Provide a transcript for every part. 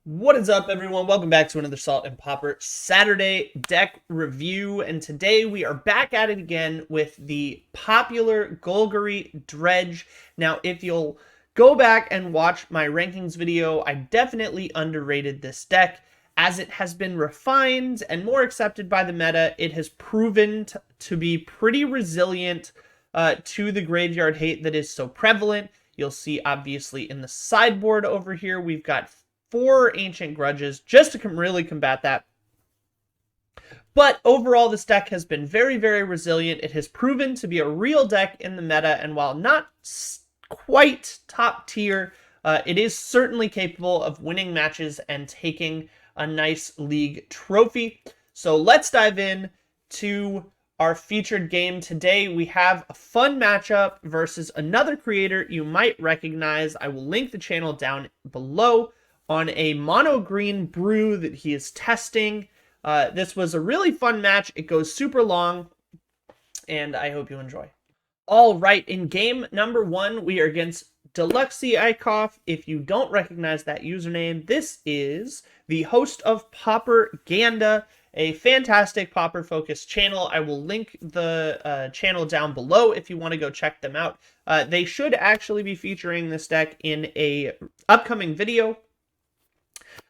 What is up, everyone? Welcome back to another Salt and Pauper Saturday deck review, and today we are back at it again with the popular Golgari Dredge. Now, if you'll go back and watch my rankings video, I definitely underrated this deck. As it has been refined and more accepted by the meta, it has proven to be pretty resilient to the graveyard hate that is so prevalent. You'll see, obviously, in the sideboard over here, we've got 4 Ancient Grudges just to really combat that. But overall, this deck has been very, very resilient. It has proven to be a real deck in the meta, and while not quite top tier, it is certainly capable of winning matches and taking a nice league trophy. So let's dive in to our featured game today. We have a fun matchup versus another creator you might recognize. I will link the channel down below on a mono green brew that he is testing. This was a really fun match. It goes super long, and I hope you enjoy. All right, in game number 1, we are against Deluxeikoff. If you don't recognize that username, this is the host of Pauper Ganda, a fantastic Pauper-focused channel. I will link the channel down below if you want to go check them out. They should actually be featuring this deck in a upcoming video.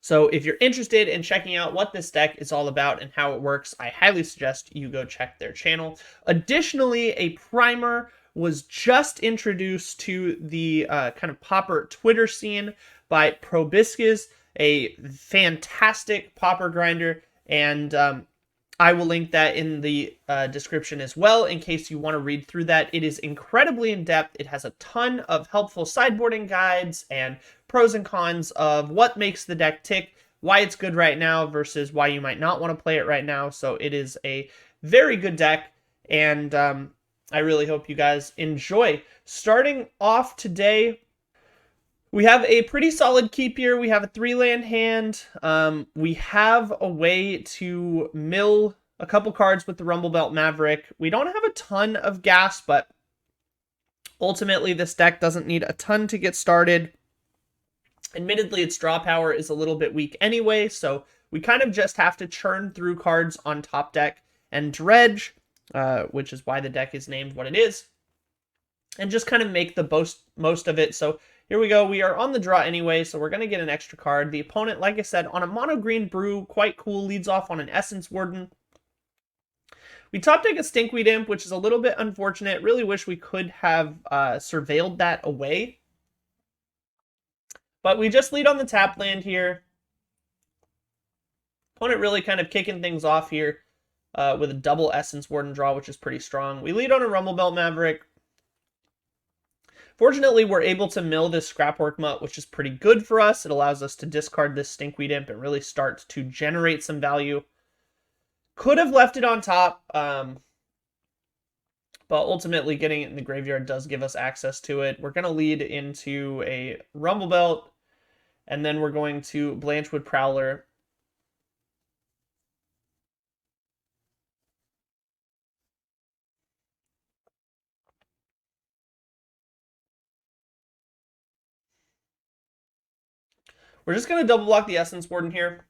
So if you're interested in checking out what this deck is all about and how it works, I highly suggest you go check their channel. Additionally, a primer was just introduced to the kind of Pauper Twitter scene by Probiscus, a fantastic Pauper grinder, and I will link that in the description as well in case you want to read through that. It is incredibly in-depth. It has a ton of helpful sideboarding guides and pros and cons of what makes the deck tick, why it's good right now versus why you might not want to play it right now. So it is a very good deck, and I really hope you guys enjoy. Starting off today, we have a pretty solid keep here. We have a 3-land hand. We have a way to mill a couple cards with the Rubblebelt Maverick. We don't have a ton of gas, but ultimately this deck doesn't need a ton to get started. Admittedly, its draw power is a little bit weak anyway, so we kind of just have to churn through cards on top deck and dredge, which is why the deck is named what it is, and just kind of make the most of it. So here we go. We are on the draw anyway, so we're going to get an extra card. The opponent, like I said, on a mono green brew, quite cool, leads off on an Essence Warden. We top deck a Stinkweed Imp, which is a little bit unfortunate. Really wish we could have surveilled that away. But we just lead on the tap land here. Opponent really kind of kicking things off here with a double Essence Warden draw, which is pretty strong. We lead on a Rubblebelt Maverick. Fortunately, we're able to mill this Scrapwork Mutt, which is pretty good for us. It allows us to discard this Stinkweed Imp and really start to generate some value. Could have left it on top, but ultimately getting it in the graveyard does give us access to it. We're going to lead into a Rubblebelt, and then we're going to Blanchwood Prowler. We're just going to double block the Essence Warden here.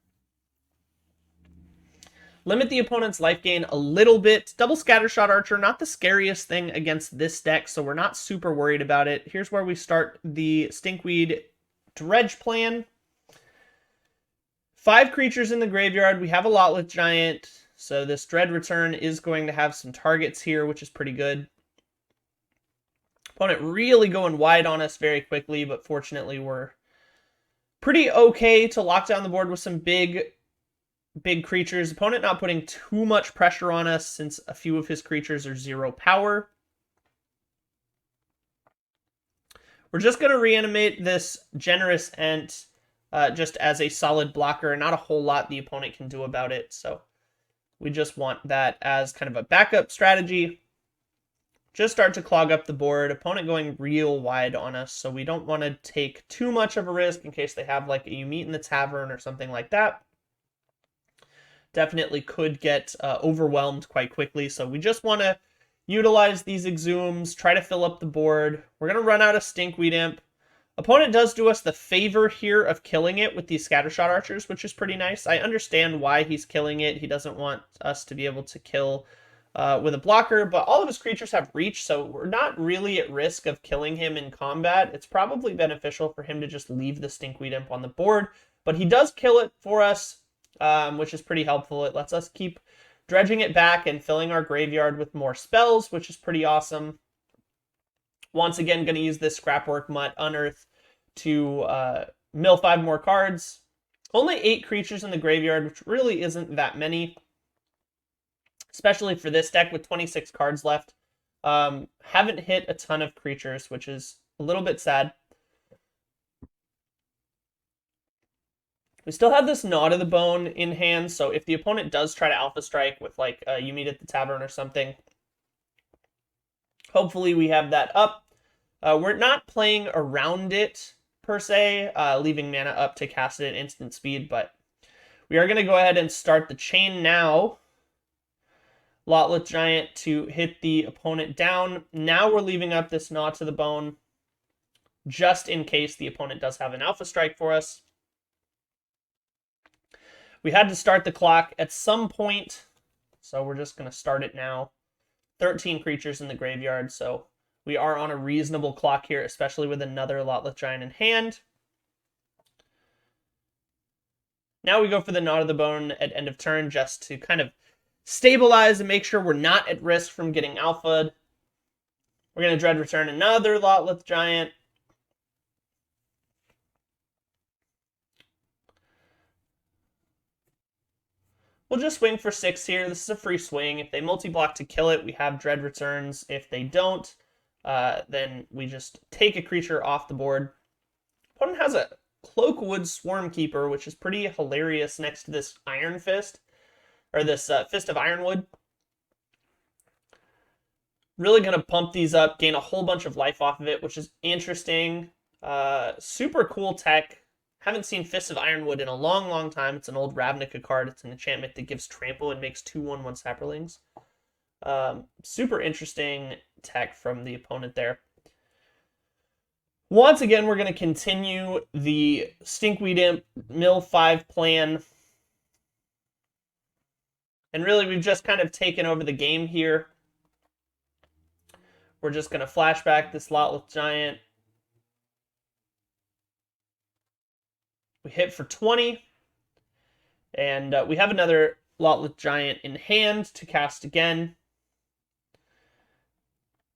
Limit the opponent's life gain a little bit. Double Scattershot Archer, not the scariest thing against this deck, so we're not super worried about it. Here's where we start the Stinkweed Dredge plan. 5 creatures in the graveyard. We have a Lotleth Giant, so this Dread Return is going to have some targets here, which is pretty good. Opponent really going wide on us very quickly, but fortunately we're pretty okay to lock down the board with some big creatures. Opponent not putting too much pressure on us since a few of his creatures are 0 power. We're just going to reanimate this Generous Ent just as a solid blocker. Not a whole lot the opponent can do about it, so we just want that as kind of a backup strategy. Just start to clog up the board. Opponent going real wide on us, so we don't want to take too much of a risk in case they have like a You Meet in the Tavern or something like that. Definitely could get overwhelmed quite quickly, so we just want to utilize these Exhumes, try to fill up the board. We're going to run out of Stinkweed Imp. Opponent does do us the favor here of killing it with these scattershot archers, which is pretty nice. I understand why he's killing it. He doesn't want us to be able to kill with a blocker, but all of his creatures have reach, so we're not really at risk of killing him in combat. It's probably beneficial for him to just leave the Stinkweed Imp on the board, but he does kill it for us, which is pretty helpful. It lets us keep dredging it back and filling our graveyard with more spells, which is pretty awesome. Once again, going to use this Scrapwork Mutt Unearth to mill 5 more cards. Only 8 creatures in the graveyard, which really isn't that many, especially for this deck with 26 cards left. Haven't hit a ton of creatures, which is a little bit sad. We still have this Gnaw to the Bone in hand, so if the opponent does try to Alpha Strike with like You Meet at the Tavern or something, hopefully we have that up. We're not playing around it, per se, leaving mana up to cast it at instant speed, but we are going to go ahead and start the chain now. Lotleth Giant to hit the opponent down. Now we're leaving up this Gnaw to the Bone, just in case the opponent does have an Alpha Strike for us. We had to start the clock at some point, so we're just going to start it now. 13 creatures in the graveyard, so we are on a reasonable clock here, especially with another Lotleth Giant in hand. Now we go for the Gnaw to the Bone at end of turn just to kind of stabilize and make sure we're not at risk from getting alpha'd. We're going to Dread Return another Lotleth Giant. We'll just swing for 6 here. This is a free swing. If they multi-block to kill it, we have Dread Returns. If they don't, then we just take a creature off the board. Opponent has a Cloakwood Swarmkeeper, which is pretty hilarious next to this Iron Fist, or this Fist of Ironwood. Really going to pump these up, gain a whole bunch of life off of it, which is interesting. Super cool tech. Haven't seen Fist of Ironwood in a long, long time. It's an old Ravnica card. It's an enchantment that gives trample and makes 2/1/1 saprolings. Super interesting tech from the opponent there. Once again, we're going to continue the Stinkweed Imp mill 5 plan. And really, we've just kind of taken over the game here. We're just going to flashback this Lotleth Giant. We hit for 20. And we have another Lotleth Giant in hand to cast again.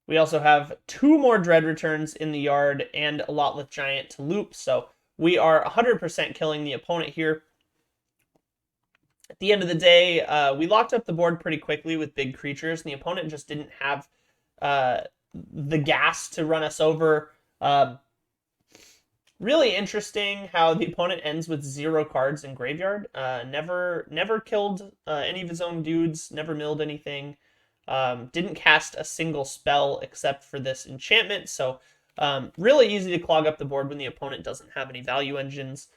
We also have 2 more Dread Returns in the yard and a Lotleth Giant to loop. So we are 100% killing the opponent here. At the end of the day, we locked up the board pretty quickly with big creatures, and the opponent just didn't have the gas to run us over. Really interesting how the opponent ends with 0 cards in graveyard. Never killed any of his own dudes, never milled anything. Didn't cast a single spell except for this enchantment, so really easy to clog up the board when the opponent doesn't have any value engines.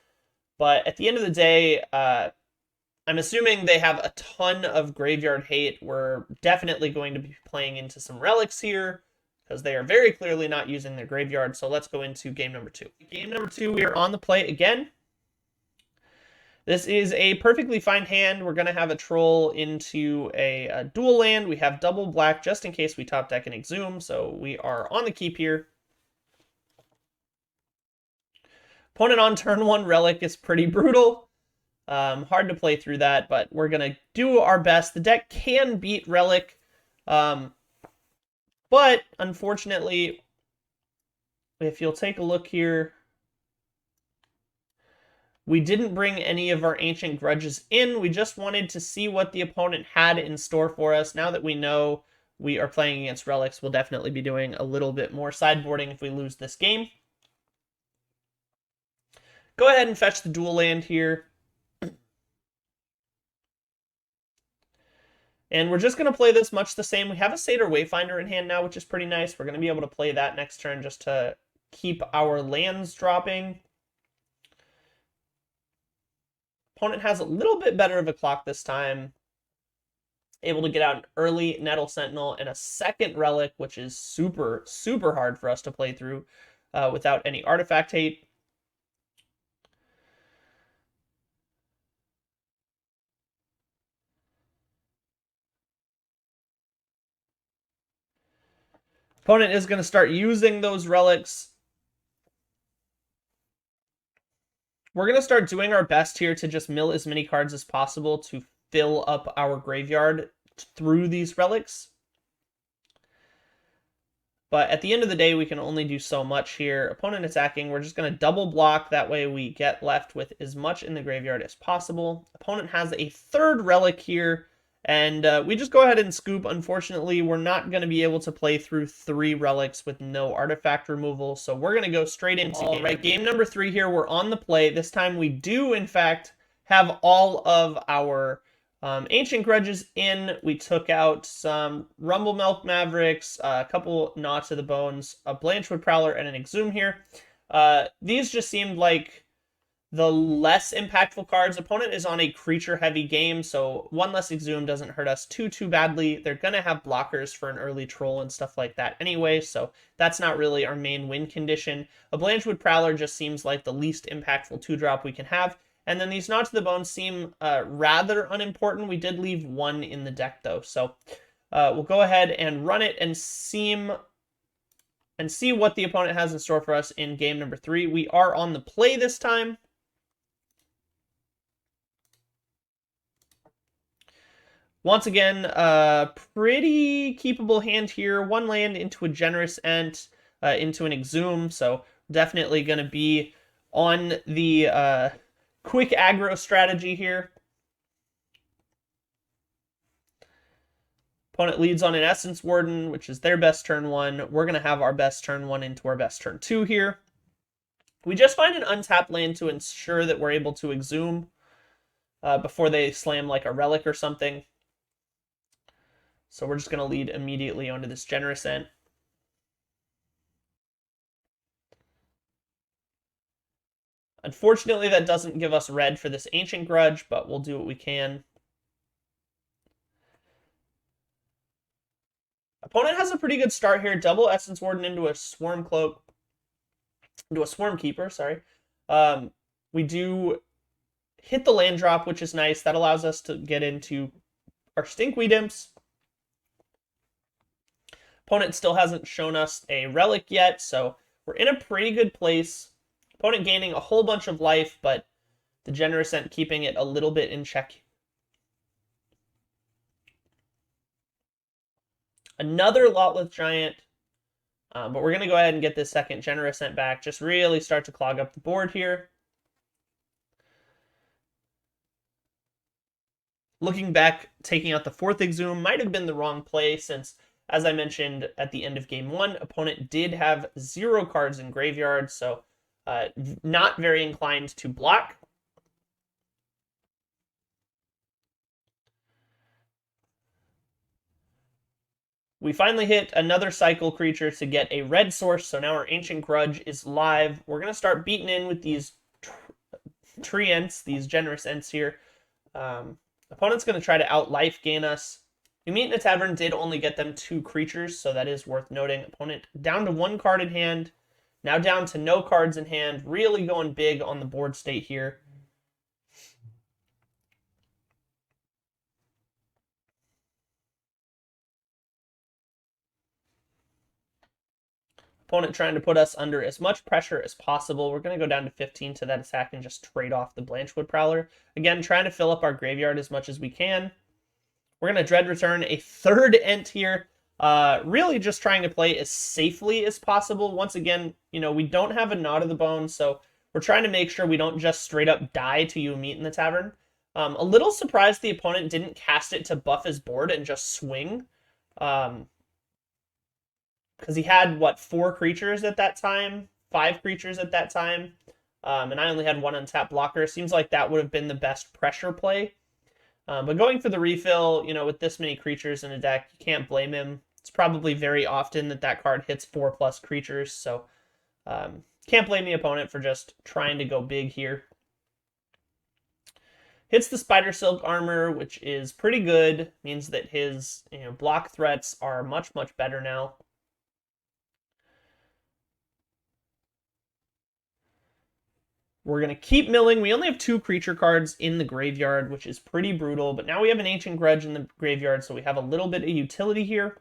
But at the end of the day, I'm assuming they have a ton of graveyard hate. We're definitely going to be playing into some relics here, because they are very clearly not using their graveyard. So let's go into game number 2. Game number 2, we are on the play again. This is a perfectly fine hand. We're going to have a troll into a dual land. We have double black just in case we top deck and exhume, so we are on the keep here. Opponent on turn 1 relic is pretty brutal. Hard to play through that, but we're going to do our best. The deck can beat relic, but unfortunately, if you'll take a look here, we didn't bring any of our Ancient Grudges in. We just wanted to see what the opponent had in store for us. Now that we know we are playing against relics, we'll definitely be doing a little bit more sideboarding if we lose this game. Go ahead and fetch the dual land here. And we're just going to play this much the same. We have a Satyr Wayfinder in hand now, which is pretty nice. We're going to be able to play that next turn just to keep our lands dropping. Opponent has a little bit better of a clock this time. Able to get out an early Nettle Sentinel and a second relic, which is super, super hard for us to play through. without any artifact hate. Opponent is going to start using those relics. We're going to start doing our best here to just mill as many cards as possible to fill up our graveyard through these relics. But at the end of the day, we can only do so much here. Opponent attacking, we're just going to double block. That way we get left with as much in the graveyard as possible. Opponent has a third relic here, and we just go ahead and scoop. Unfortunately, we're not going to be able to play through 3 relics with no artifact removal, so we're going to go straight into game number 3 here. We're on the play. This time we do, in fact, have all of our Ancient Grudges in. We took out some Rubblebelt Mavericks, a couple Gnaw to the Bones, a Blanchwood Prowler, and an Exhume here. These just seemed like the less impactful cards. Opponent is on a creature-heavy game, so 1 less Exhume doesn't hurt us too badly. They're going to have blockers for an early Troll and stuff like that anyway, so that's not really our main win condition. A Blanchwood Prowler just seems like the least impactful 2-drop we can have. And then these Gnaw to the Bones seem rather unimportant. We did leave 1 in the deck, though. So we'll go ahead and run it and see what the opponent has in store for us in game number 3. We are on the play this time. Once again, pretty keepable hand here. 1 land into a Generous Ent, into an Exhume. So definitely going to be on the quick aggro strategy here. Opponent leads on an Essence Warden, which is their best turn 1. We're going to have our best turn 1 into our best turn 2 here. We just find an untapped land to ensure that we're able to Exhume before they slam like a Relic or something. So we're just going to lead immediately onto this Generous Ent. Unfortunately, that doesn't give us red for this Ancient Grudge, but we'll do what we can. Opponent has a pretty good start here. Double Essence Warden into a Swarm Cloak. Into a Swarm Keeper, sorry. We do hit the land drop, which is nice. That allows us to get into our Stinkweed Imps. Opponent still hasn't shown us a Relic yet, so we're in a pretty good place. Opponent gaining a whole bunch of life, but the Generous Ent keeping it a little bit in check. Another Lotleth Giant, but we're going to go ahead and get this second Generous Ent back. Just really start to clog up the board here. Looking back, taking out the 4th Exhume might have been the wrong play since, as I mentioned at the end of game 1, opponent did have 0 cards in graveyard, so not very inclined to block. We finally hit another cycle creature to get a red source, so now our Ancient Grudge is live. We're going to start beating in with these tree Ents, these Generous Ents here. Opponent's going to try to out-life gain us. We meet in a tavern, did only get them 2 creatures, so that is worth noting. Opponent down to 1 card in hand. Now down to no cards in hand, really going big on the board state here. Opponent trying to put us under as much pressure as possible. We're going to go down to 15 to that attack and just trade off the Blanchwood Prowler. Again, trying to fill up our graveyard as much as we can. We're going to Dread Return a 3rd Ent here. Really just trying to play as safely as possible. Once again, we don't have a Gnaw to the Bone, so we're trying to make sure we don't just straight up die to you meet in the tavern. A little surprised the opponent didn't cast it to buff his board and just swing. Because he had, 4 creatures at that time? 5 creatures at that time. And I only had 1 untapped blocker. Seems like that would have been the best pressure play. But going for the refill, with this many creatures in a deck, you can't blame him. It's probably very often that card hits 4+ creatures, so can't blame the opponent for just trying to go big here. Hits the Spider Silk Armor, which is pretty good. Means that his block threats are much, much better now. We're going to keep milling. We only have 2 creature cards in the graveyard, which is pretty brutal. But now we have an Ancient Grudge in the graveyard, so we have a little bit of utility here.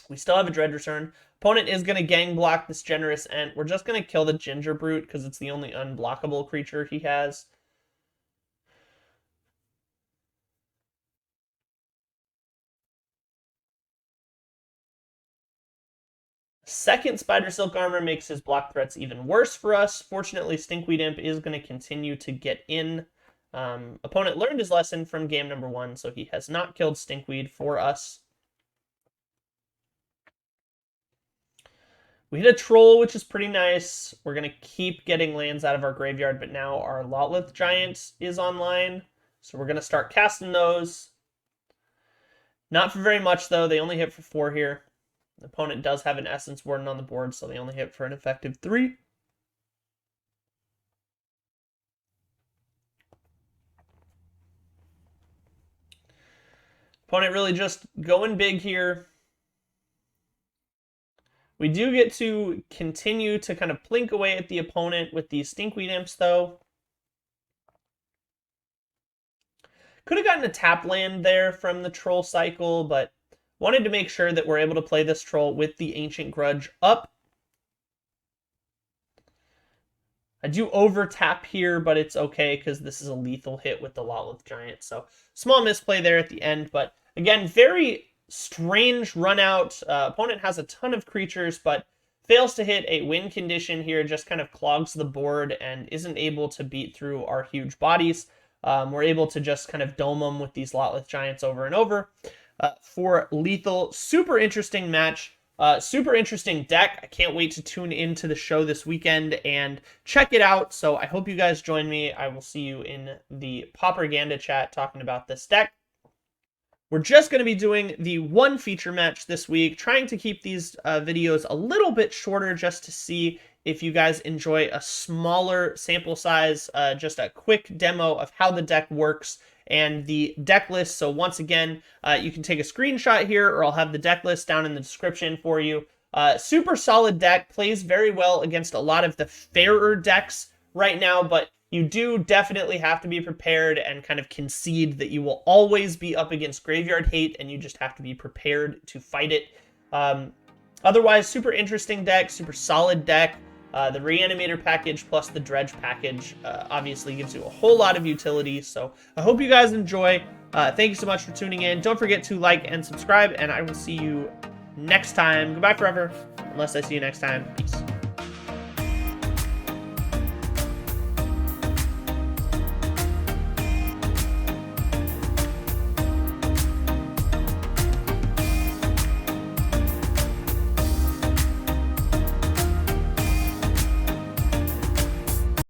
We still have a Dread Return. Opponent is going to gang block this Generous Ent. We're just going to kill the Ginger Brute because it's the only unblockable creature he has. Second Spider Silk Armor makes his block threats even worse for us. Fortunately, Stinkweed Imp is going to continue to get in. Opponent learned his lesson from game number 1, so he has not killed Stinkweed for us. We hit a Troll, which is pretty nice. We're going to keep getting lands out of our graveyard, but now our Lotleth Giant is online, so we're going to start casting those. Not for very much, though. They only hit for 4 here. The opponent does have an Essence Warden on the board, so they only hit for an effective 3. Opponent really just going big here. We do get to continue to kind of plink away at the opponent with these Stinkweed Imps, though. Could have gotten a tap land there from the Troll cycle, but wanted to make sure that we're able to play this Troll with the Ancient Grudge up. I do over tap here, but it's okay because this is a lethal hit with the Lotleth Giant. So small misplay there at the end, but again, very strange run out. Opponent has a ton of creatures, but fails to hit a win condition here, just kind of clogs the board and isn't able to beat through our huge bodies. We're able to just kind of dome them with these Lotleth Giants over and over. For lethal, super interesting match, super interesting deck. I can't wait to tune into the show this weekend and check it out. So I hope you guys join me. I will see you in the Pauperganda chat talking about this deck. We're just going to be doing the 1 feature match this week, trying to keep these videos a little bit shorter just to see if you guys enjoy a smaller sample size, just a quick demo of how the deck works and the deck list. So once again, you can take a screenshot here, or I'll have the deck list down in the description for you. Super solid deck, plays very well against a lot of the fairer decks right now, but you do definitely have to be prepared and kind of concede that you will always be up against graveyard hate, and you just have to be prepared to fight it. Otherwise, super interesting deck, super solid deck. The Reanimator package plus the Dredge package obviously gives you a whole lot of utility, so I hope you guys enjoy. Thank you so much for tuning in. Don't forget to like and subscribe, and I will see you next time. Goodbye forever, unless I see you next time. Peace.